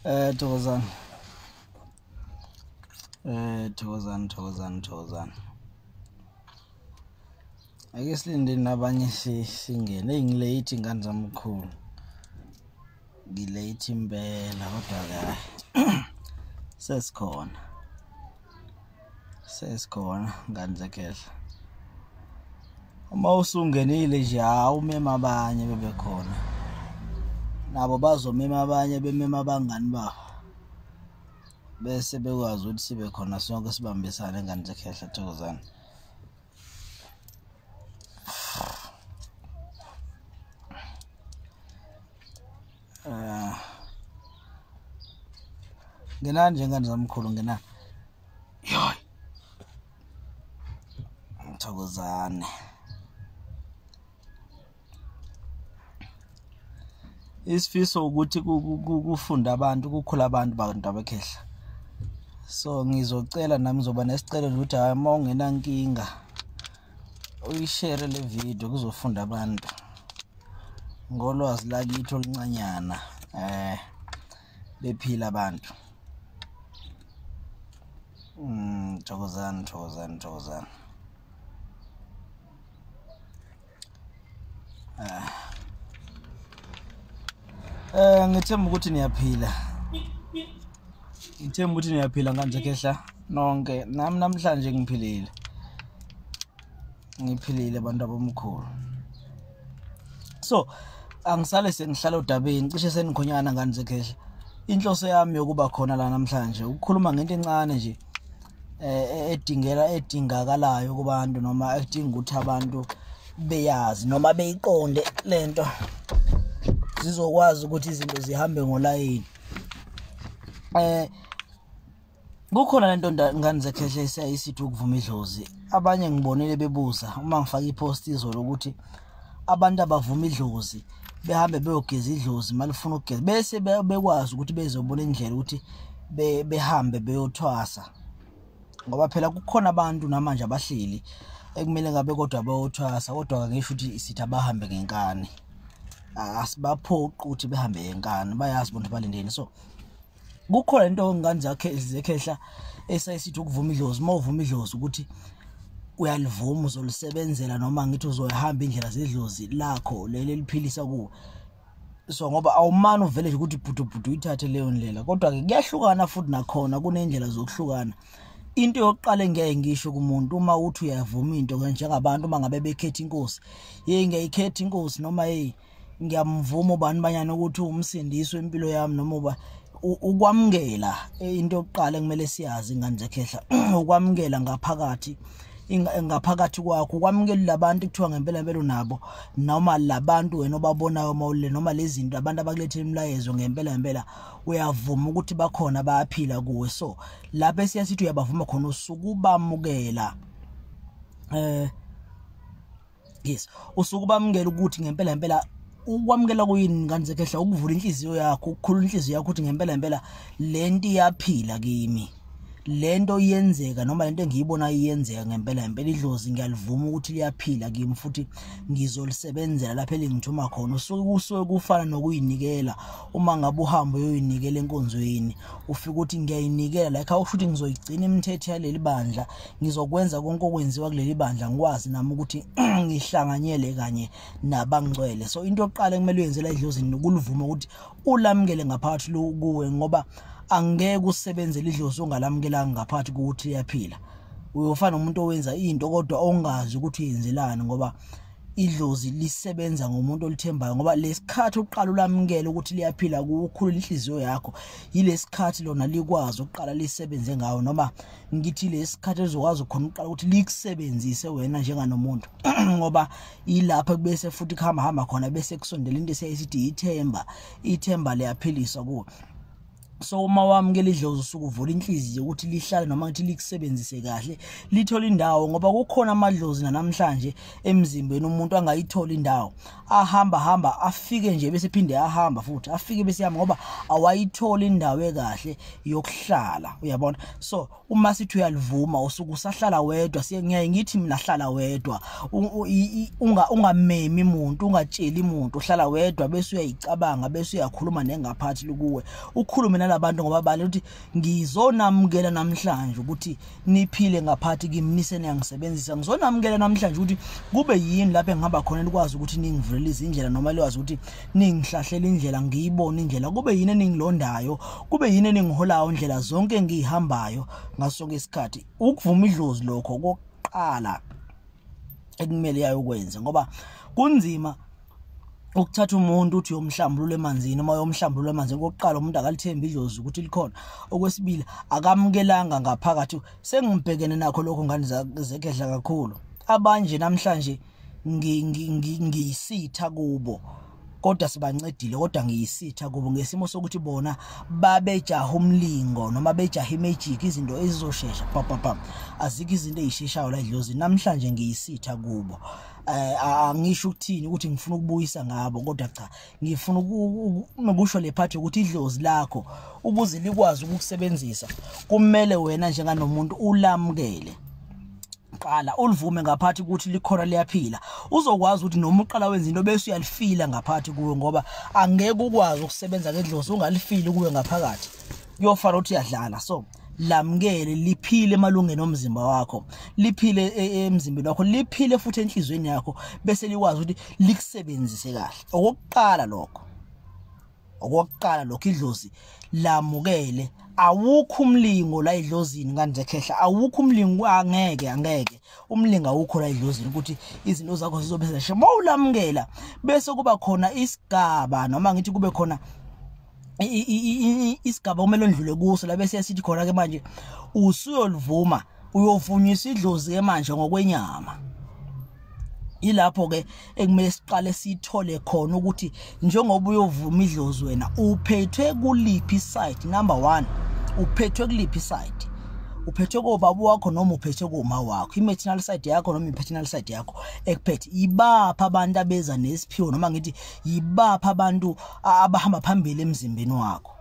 Thokozani. Thokozani. Ake silinde nabanye singene engilate ingane zamkhulu. Ngilate impela kodwa ke sesikhona ngane zekhehla. Uma usungenile nje awumema abanye bebekhona. Nabo bazomema abanye bemema abangani babo. Bese bekwazi ukuthi sibe khona sonke sibambisane ngane zekhehla Thokozani. Ngena nje ngane zamkhulu ngena. Yoy. Thokozani. Isifiso ukuthi kufunda abantu kukhula abantu bantu abekhehla. So ngizocela nami ngizoba nesicelo ukuthi hayi uma ungena nkinga uyishare le video kuzofunda abantu. Ngolwazi lakithi oluncanyana bephila abantu. Thokozani. Ngithemba ukuthi niyaphila. Ngithemba ukuthi niyaphila ngane zekhehla nonke. Nami namhlanje ngiphilile. Ngiphilile abantu abomkhulu. So angisale sengihlala udabeni cishe senikhonyana ngane zekhehla. Inhloso yami yokuba khona la namhlanje ukukhuluma ngento encane nje edingakalayo kubantu noma edinga ukuthi abantu beyazi noma beyiqonde lento zizokwazi ukuthi izinto zihambe ngolayini. Kukhona lento ngane zekhehla esiyisithi ukuvuma idlozi. Abanye ngibonile bebuza uma ngifaka ipost izolo ukuthi abantu abavuma idlozi behambe beyogeza idlozi malifuna ukugeza bese bekwazi ukuthi bezobona indlela ukuthi behambe beyothwasa. Ngoba phela kukhona abantu namanje abahleli ekumele ngabe kodwa bayothwasa kodwa ngisho ukuthi sithi abahambe ngenkani. Asibaphoqi ukuthi behambe ngenkani bayazi bonke balindeni. So kukhona into ngane zekhehla esayisithi ukuvuma idlozi. Uma uvuma idlozi ukuthi uyalivuma uzolisebenzela noma ngithi uzohamba indlela zedlozi lakho leli liphilisa kuwe. So ngoba awumani uvele nje ukuthi bhudu uyithathe leyo ndlela kodwa ke kuyahlukana futhi nakhona kunendlela zokuhlukana. Into yokuqala engeke ngisho kumuntu uma uthi uyavuma into njengabantu uma ngabe bekhetha inkosi ngiyayikhetha inkosi noma ngiyamvuma ubani banyana ukuthi umsindisi wempilo yami noma uba ukwamkela into yokuqala ekumele siyazi ngane zekhehla ukwamkela ngaphakathi kwakho ukwamkela labantu kuthiwa ngempela nabo noma labantu wena obabonayo mawule noma lezi zinto abantu abakulethela imlayezo ngempela uyavuma ukuthi bakhona bayaphila kuwe. So lapho siyasithi uyabavuma khona usuku bamukela yes usuku bamukela ukuthi ngempela ukwamukela kuyini ngane zekhehla ukuvula inhliziyo yakho ukukhulula inhliziyo yakho ukuthi ngempela lento iyaphila kimi lento iyenzeka noma lento engiyibona iyenzeka ngempela idlozi ngiyalivuma ukuthi liyaphila kimi futhi ngizolisebenzela lapha elingithuma khona. Usuke kufana nokuyinikela uma ngabe uhamba uyoyinikela enkonzweni ufika ukuthi ngiyayinikela like awusho ukuthi ngizoyigcina imithetho yaleli bandla ngizokwenza konke okwenziwa kuleli bandla ngikwazi nami ukuthi ngihlanganyele kanye nabangcwele. So into yokuqala ekumele uyenzela idlozini ukulivuma ukuthi ulamukele ngaphakathi kuwe ngoba angeke usebenzele idlozi ongalamukelanga ngaphakathi ukuthi liyaphila. Uyofana umuntu owenza into kodwa ongazi ukuthi uyenzelani ngoba idlozi lisebenza ngomuntu olithembayo ngoba lesikhathi uqala ulamukele ukuthi liyaphila ukukhulula inhliziyo yakho yilesikhathi lona likwazi ukuqala lisebenze ngawo noma ngithi lesikhathi ezokwazi khona uqala ukuthi likusebenzise wena njenganomuntu ngoba ilapha bese futhi hamba khona bese kusondela into esiyisithi ithemba liyaphilisa kuwe. So uma wamukela idlozi usuku uvula inhliziyo ukuthi lihlale noma ukuthi likusebenzise kahle lithola indawo ngoba kukhona amadlozi namhlanje emzimbeni umuntu angayithola indawo ahamba afike nje bese phinde ahamba futhi afike bese yama ngoba awayithola indawo ekahle yokuhlala uyabona. So uma sithi uyalivuma usuku usahlala wedwa ngiyaye ngithi mina hlala wedwa ungamemi umuntu ungatsheli umuntu uhlala wedwa bese uyayicabanga bese uyakhuluma nengaphathi kuwe ukhulume nalabantu ngoba bale ukuthi ngizonamukela namhlanje ukuthi niphile ngaphathi kimi nisene yangisebenzisa ngizonamukela namhlanje ukuthi kube yini lapho engihamba khona likwazi ukuthi ningivulele izindlela noma likwazi ukuthi ningihlahlele indlela ngiyibone indlela kube yini eningilondayo kube yini eningiholayo indlela zonke ngihambayo ngaso sonke isikhathi ukuvuma idlozi lokho kokuqala ekumele yayo ukwenza ngoba kunzima ukuthatha umuntu uthi uyomhlambulula emanzini noma uyomhlambulula emanzini kokuqala umuntu akalithemba idlozi ukuthi likhona okwesibili akamukelanga ngaphakathi sengibhekene nakho lokho ngani zekehla kakhulu abanje namhlanje ngiyisitha kubo kodwa sibancedile kodwa ngiyisitha kubo ngesimo sokuthi bona babejaha umlingo noma bejaha imagic izinto ezizoshesha papa azikho izinto ezisheshayo la idlozi namhlanje ngiyisitha kubo angisho ukuthini ukuthi ngifuna ukubuyisa ngabo kodwa cha ngifuna ukusho le part ukuthi idlozi lakho ukuze likwazi ukukusebenzisa kumele wena njenganomuntu ulamukele qala ulivume ngaphathi ukuthi likhona liyaphila uzokwazi ukuthi noma uqala wenza into bese uyalifila ngaphathi kuwe ngoba angeke ukwazi ukusebenza ngedlozi ungalifili kuwe ngaphakathi kuyofana ukuthi uyadlala so lamukele liphile emalungeni omzimba wakho liphile emzimbeni wakho liphile futhi enhlizweni yakho bese likwazi ukuthi likusebenzise kahle okokuqala lokho idlozi lamukele awukho umlingo la idlozini ngandzekhehla awukho umlingo angeke umlingo awukho la idlozini ukuthi izinto zakho zizobese shema ulamukela bese kuba khona isigaba noma ngithi kube khona isigaba umelo ndlule kuso la bese sithi khona ke manje usuyolivuma uyovunyisa idlozi ke manje ngokwenyama ilapho ke ekumele siqale sithole khona ukuthi njengoba uyovuma idlozi wena uphethwe kuliphi side number 1 uphethwe kuliphi side uphethwe kobaba wakho noma uphethwe kuma wakho imaternal side yakho noma impaternal side yakho ekuphethe ibapha abantu abeza nesiphiwo noma ngithi yibapha abantu abahamba phambili emzimbeni wakho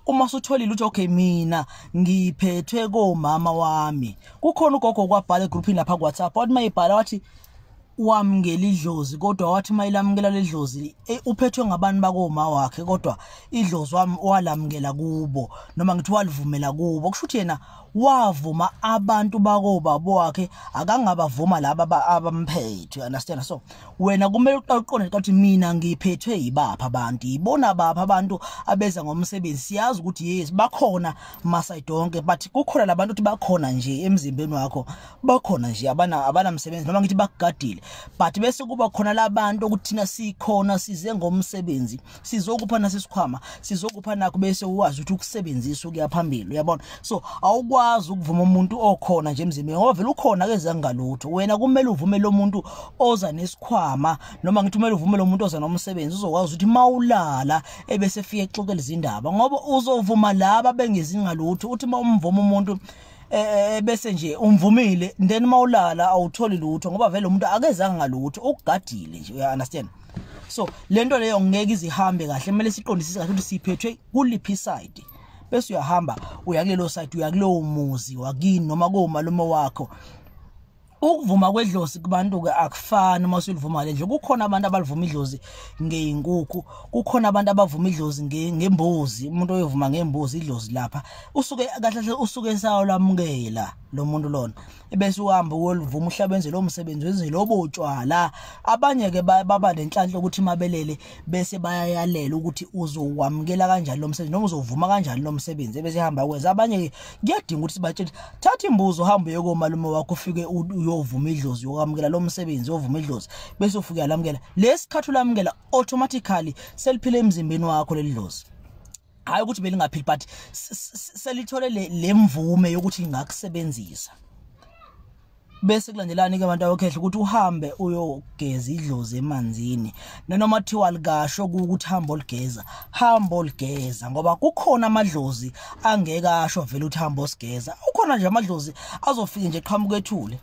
uma sutholile uthi okay mina ngiphethwe komama wami kukhona ugogo kwabhala egroupini lapha ku WhatsApp wathi mayibhala wathi wamngela idlozi kodwa wathi mayilamukela ledlozi uphethwe ngabantu bakoma wakhe kodwa idlozi walamukela kubo noma ngithi walivumela kubo kusho ukuthi yena wavuma abantu bakobaba wakhe akangabavuma laba abamphethe understand so wena kumele uqaqonde ukuthi mina ngiphethwe yibapha abantu ibona bapha abantu abeza ngomsebenzi siyazi ukuthi yes bakhona masayidonke but kukhona labantu ukuthi bakhona nje emzimbeni wakho bakhona nje abana msebenzi noma ngithi bakugadile but bese kuba khona labantu ukuthi thina sikhona size ngomsebenzi sizokupha nasisikhwama sizokupha nakho bese uwazi ukuthi ukusebenzisa ukuya phambili uyabona so awukwazi ukuvuma umuntu okhona nje emzimbeni ngoba vele ukhona akeze ngalutho wena kumele uvume lo muntu oza nesikhwama noma ngithi kumele uvume lo muntu oza nomsebenzi uzokwazi ukuthi mawulala ebese fike exoxela izindaba ngoba uzovuma laba bengezingalutho uthi mawumvuma umuntu bese nje umvumile then mawulala awutholi lutho ngoba vele umuntu akezanga ngalutho ukugadile nje uya understand so lento leyo ngeke izihambe kahle kumele siqondisise kahle ukuthi siphethwe kuliphi side bese uyahamba uya kulelo side uya kulowo muzi wakini noma komalume wakho ukuvuma kwedlozi kubantu ke akufani uma usulivuma le nje kukhona abantu abalivuma idlozi ngeinkukhu kukhona abantu abavuma idlozi ngembuzi umuntu oyevuma ngembuzi idlozi lapha usuke kahle usuke sayo lamukela lo muntu lona ebese uhamba uyolivuma uhlabenze lo msebenzi wenze lobo utshwala abanye ke baba lenhlanhla ukuthi mabelele bese bayayalela ukuthi uzokwamukela kanjani lo msebenzi noma uzovuma kanjani lo msebenzi ebese ehamba kwenza abanye kuyadinga ukuthi sibatshele thatha imbuzo uhambe yokomalume wakho ufike uyovuma idlozi yokwamukela lo msebenzi ovuma idlozi bese ufike yalamukela lesikhathi ulamukela automatically seliphile emzimbeni wakho ledlozi hayi ukuthi belingaphili but selithole lemvume yokuthi ngakusebenzisa bese kulandelana ke abantu abakhehla ukuthi uhambe uyogeza idlozi emanzini noma thiwa likasho ukuthi hamba oligeza ngoba kukhona amadlozi angeke asho vele uthi hamba osigeza ukhona nje amadlozi azofika nje qhamuke ethule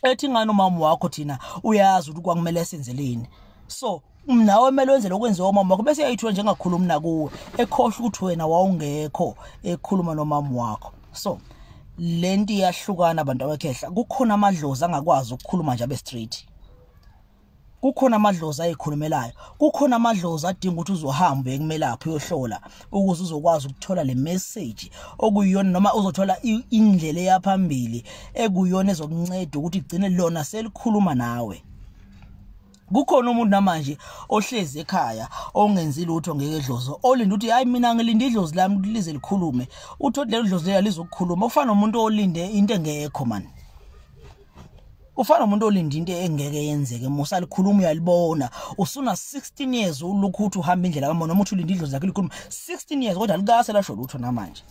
ethi ngani umama wakho thina uyazi ukuthi kwakumele senzeleni so nawe emele wenze lokwenziwa umama wakho bese uyayithola njengakhuluma nakuwe ekhohle ukuthi wena wawungekho ekhuluma nomama wakho so lento iyahlukana abantu abakhehla kukhona amadlozi angakwazi ukukhuluma nje abe straight kukhona amadlozi ayikhulumelayo, kukhona amadlozi adinga ukuthi uzohamba ekumelaaphi uyohlola ukuze uzokwazi ukuthola le message okuyiyona noma uzothola indlela yaphambili ekuyona ezokunceda ukuthi igcine lona selikhuluma nawe. Kukhona umuntu namanje ohlezi ekhaya ongenzi lutho ngeke idlozi olinda ukuthi hayi mina ngilinda idlozi lami lize likhulume uthi lelo dlozi lizokukhuluma ufana nomuntu olinde into engekho man. Ufana umuntu olinda into engeke yenzeke musa likhuluma uyalibona usuna 16 years ulokhu uthi uhamba indlela kaMona noma uthi ulinda idlozi lakhe likhuluma 16 years kodwa likase lasho lutho namanje.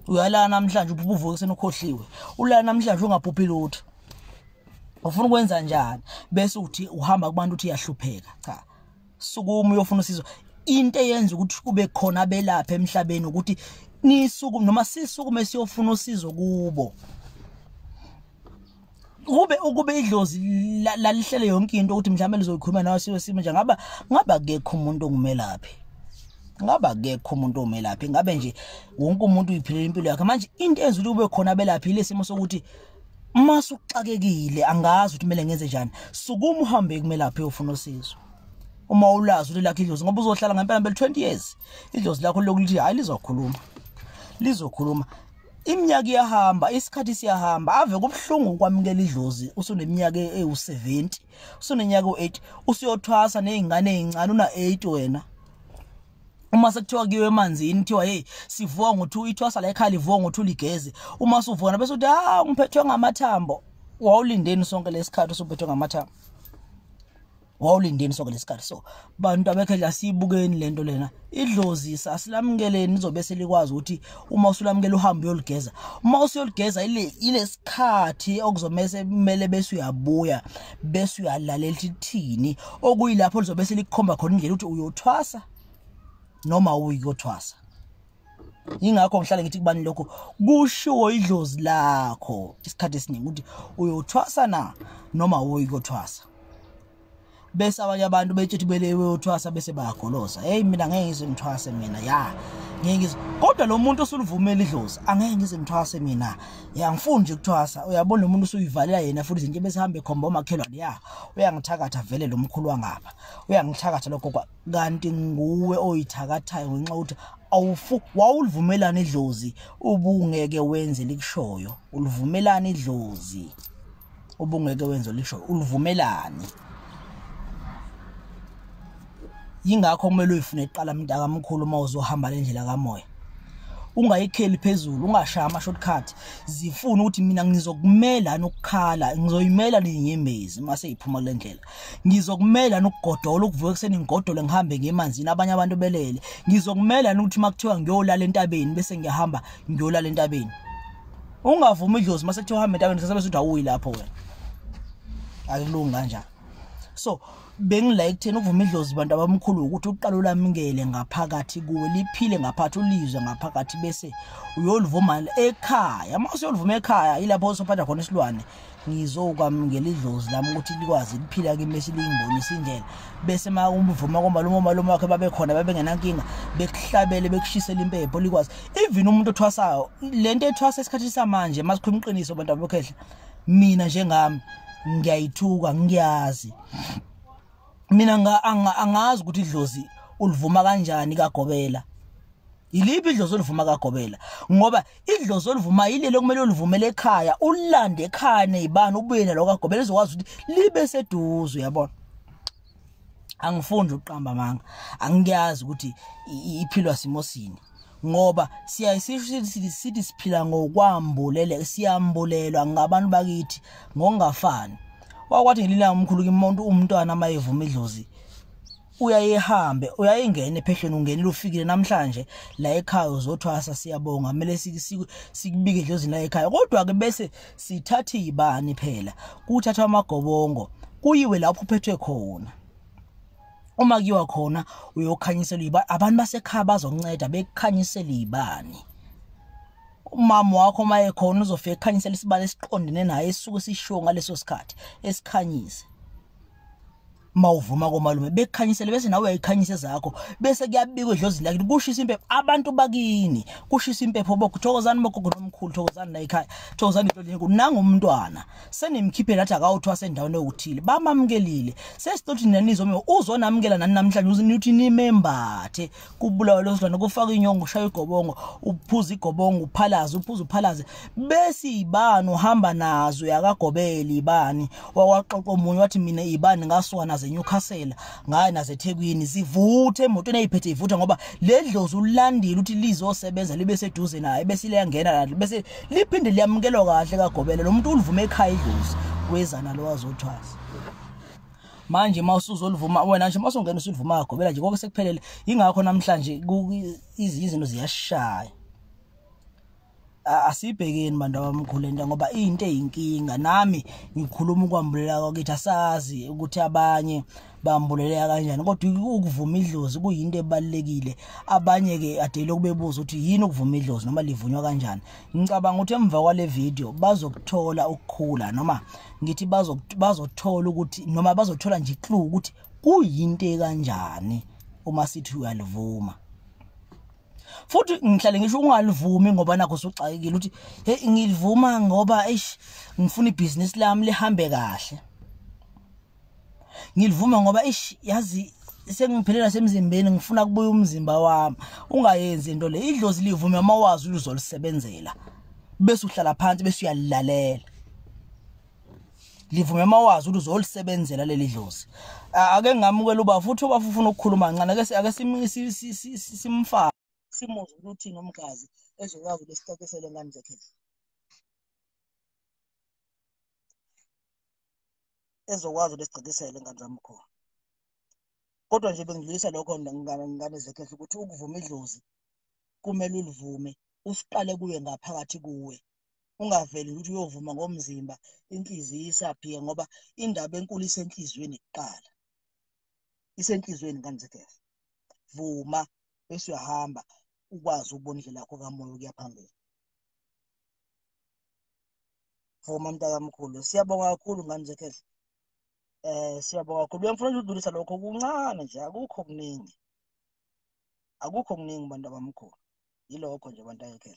Uyala namhlanje ubuvuke senokhohliwe ulala namhlanje ungaphuphi lutho. Ufuna ukwenza njani bese uthi uhamba kubantu uthi yahlupheka cha sukuma uyofuna usizo into eyenza ukuthi kube khona belapha emhlabeni ukuthi nisuku noma sisukume siyofuna usizo kubo ukube idlozi lalihlele yonke into ukuthi mhlawumbe lizoyikhuluma nawe siwe simo nje ngaba kekho umuntu ongumelaphi ngaba kekho umuntu omelaphi ngabe nje wonke umuntu uyiphilela impilo yakhe manje into enza ukuthi kube khona belaphi lesimo sokuthi masuxakekile angazi ukuthi kumele ngenze njani sukuma uhambe kumelaphi uyofuna usizo uma ulazi ukuthi lakhe idlozi ngoba uzohlala ngempela 20 years idlozi lakho lokuthi hayi lizokhuluma iminyaka iyahamba isikhathi siyahamba ave kubhlungu ukwamukela idlozi usuneminyaka ewu70 usuneminyaka u8 usiyothwasa nezingane ezincane una 8 wena uma sekuthiwa kiwe emanzini kuthiwa hey sivuka ngo2 ithwasa la ekhaya livuka ngo2 ligeze uma suvuna bese uthi ngiphethwe ngamathambo wawulindeni sonke lesikhathi usuphethwe ngamathambo wawulindeni sonke lesikhathi so bantu abekhela sibukeni lento lena idlozi sasilamukeleni izobe selikwazi ukuthi uma usulamukela uhambe uyoligeza uma usuyoligeza ilesikhathi okuzomese kumele bese uyabuya bese uyalalela ithini okuyilapho lizobe selikhomba khona indlela ukuthi uyothwasa noma uyikothwasa. Ingakho ngihlale ngithi kubani lokho kushiwo idlozi lakho isikhathi esiningi ukuthi uyothwasa na noma uyikothwasa. Bese abanye abantu bethi belewe uthwasa bese bayagoloza hey mina ngeke ngize ngithwase mina ya ngeke ngize kodwa lo muntu osuluvumela idlozi angeke ngize ngithwase mina ya ngifuni nje ukuthwasa uyabona umuntu usuyivalela yena futhi izinto bese hambe khomba omakhelwane ya uyangithakatha vele lo mkhulu wangapha uyangithakatha lokho kanti nguwe oyithakathayo ngenxa ukuthi wawulivumelana idlozi ubungeke wenze likushoyo ulivumelana idlozi ubungeke wenze likushoyo ulivumelani. Yingakho kumele uyifune iqala mntaka mkhulu uma uzohamba lendlela kamoya ungayikheli phezulu ungashaya ama shortcut zifuna ukuthi mina ngizokumela nokukhala ngizoyimela ninyembezi mase iphuma kule ndlela ngizokumela nokugodola ukuvuka ekseni ngigodole ngihambe ngemanzini abanye abantu belele ngizokumela ukuthi makuthiwa ngiyolala entabeni bese ngiyahamba ngiyolala entabeni ungavumi idlozi mase kuthiwa uhamba entabeni sase bese uthi awuyi lapho wena akulungi kanjani. So bengilike thena ukuvuma idlozi bantu abamkhulu ukuthi uqala ulamingele ngaphakathi kuwe liphile ngaphakathi ulizwe ngaphakathi bese uyolivuma ekhaya mase uyolivuma ekhaya ilapho usophatha khona isilwane ngizokwamukela idlozi lami ukuthi likwazi liphila kimi bese lingibonisa indlela bese ma umvuma komba lo malume wakhe babe khona babengenankinga bekuhlabele bekushisela impepho likwazi even umuntu othwasayo lento ethwasa esikhathi samanje masikhuluma iqiniso bantu abakhehla mina njengami ngiyayithuka ngiyazi mina angazi ukuthi idlozi ulivuma kanjani kaGobela iliphi idlozi olivuma kaGobela ngoba idlozi olivuma ilelo kumele ulivumele ekhaya ulande ekhaya nezibani ubuye nalo kaGobela izokwazi ukuthi libe seduze uyabona angifundi uqamba manga angiyazi ukuthi iphilwa simosini ngoba sithi siphila ngokwambulele siyambulelwa ngabantu bakithi ngokungafani wakwathi ngilila umkhulu kimuntu umntwana mayevuma idlozi uyayehambe uyayengena ephehlweni ungenile ufikile namhlanje la ekhaya uzothwasa siyabonga kumele sikubike idlozini la ekhaya kodwa ke bese sithatha izibani phela kuthathwa amagobongo kuyiwe lapho uphethwe khona uma kuyiwa khona uyokhanyisela izibani abantu basekhaya bazonceda bekukhanyisela izibani umama wakho maye khona uzofika ekhanyisela isibani esiqondene naye esuke sishiwo ngaleso sikhathi esikhanyise mawuvuma komalume bekukhanyisele bese nawe uyayikhanyisa zakho bese kuyabikwa edlozi lakini kushisa impepho abantu bakini kushisa impepho bokuthokozani bogogo nomkhulu thokozani la ekhaya thokozani into lenkulu nangumntwana senimkhiphela lathi akawuthwa sendaweni ewuthile bamamkelile sesitothi nanizome uzonamkela nani namhlanje uzinithi nimembathe kubulawa losilwana kufaka inyongo ushaya igobongo uphuza igobongo uphalaze uphuza uphalaze bese ibani uhamba nazo yakagobela ibani wawaxoxa omunye wathi mina ibani ngasuka naze Newcastle ngaye naze eThekwini sivuthe emotweni ayiphethe ivutha ngoba ledlozi ulandile uthi lizosebenza libe seduze naye bese liyangena la bese liphinde liyamukelwa kahle kagobela lo muntu ulivume ekhaya idlozi wezana lo wazothwasa manje mawusuzolivuma wena nje masongena usulivuma kagobela nje konke sekuphelele ingakho namhlanje izinto ziyashaya asibhekeni bantu abamkhulenda ngoba into eyinkinga nami ngikhuluma ukwambulela kwakithi asazi ukuthi abanye bambuleleka kanjani kodwa ukuvuma idlozi kuyinto ebalekile abanye ke adele ukubebuza ukuthi yini ukuvuma idlozi noma livunywa kanjani ngicabanga ukuthi emva kwale video bazokuthola ukukhula noma ngithi bazothola ukuthi noma bazothola nje clue ukuthi kuyinto kanjani uma sithi uyalivuma futhi ngihlale ngisho ungalivumi ngoba nakho usucakekile uthi hey ngilivuma ngoba ngifuna ibusiness lami lihambe kahle ngilivuma ngoba yazi sengiphelela semzimbeni ngifuna kubuya umzimba wami ungayenzi into le idlozi livume amawazi uzolisebenzela bese uhlala phansi bese uyalilalela livume amawazi uzolisebenzela leli dlozi ake ngamukela uba futhi uba ufuna ukukhuluma kancane ake simfaka simuzwe ukuthi nomgazi ezokwazi lesicekisele ngani zakhe ezokwazi lesicekisele ngani zamkhona kodwa nje bengidlulisa lokho ngane zakhe ukuthi ukuvuma idlozi kumele ulivume usiqale kuye ngaphakathi kuwe ungaveli ukuthi uyovuma ngomzimba inhliziyo isaphike ngoba indaba enkulu isenhlizweni kuqala isenhlizweni ngane zakhe vuma bese uyahamba ukwazi ukubona indlela yakho kamoya ukuya phambili vuma mntakamkhulu siyabonga kakhulu ngane zakhe siyabonga kakhulu bengifuna ukudlulisa lokho kuncane nje akukho kuningi bantu abamkhulu yilokho nje bantu bakhe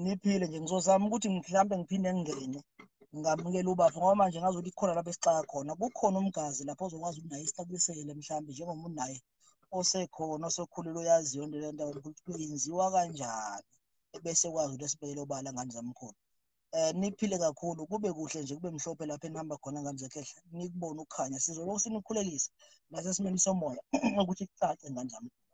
niphile nje ngizozama ukuthi mhlambe ngiphinde ngingene ngamukela ubafu ngoba manje ngazi ukuthi khona lapho esixaka khona kukhona umgazi lapho ozokwazi ukunaye isicakisele mhlambe njengomuntu naye osekhona osokhulile uyaziyo into le ndawo ukuthi kuyenziwa kanjani ebese kwazi ukuthi sibekele obala ngane zamkhulu niphile kakhulu kube kuhle nje kube mhlophe lapha enihamba khona ngane zakhehla nikubona ukukhanya sizoloko sinikhulelisa nasesimeni somoya ukuthi kucace ngane zamkhulu